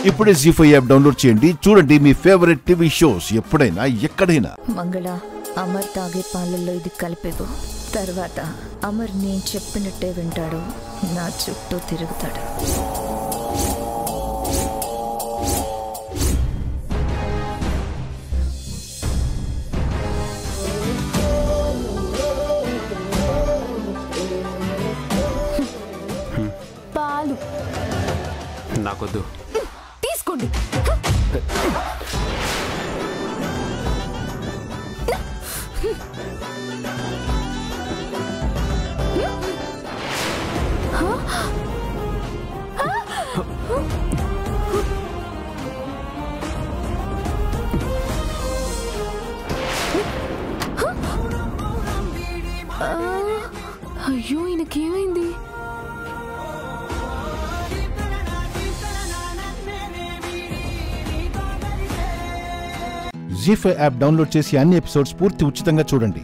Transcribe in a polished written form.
ఇప్పుడే జీ5 app download చేయండి. చూడండి మీ ఫేవరెట్ టీవీ షోస్ ఎప్పుడైనా ఎక్కడైనా. మంగళ, అమర్ తాగే పాలల్లో ఇది కలిపేవు. తర్వాత అమర్ నేను చెప్పినట్టే వింటాడు, నా చుట్టూ తిరుగుతాడు. పాలు నాకొద్దు. తీసుకోండి. అయ్యో, ఈయనకేమైంది? జీ5 యాప్ డౌన్లోడ్ చేసి అన్ని ఎపిసోడ్స్ పూర్తి ఉచితంగా చూడండి.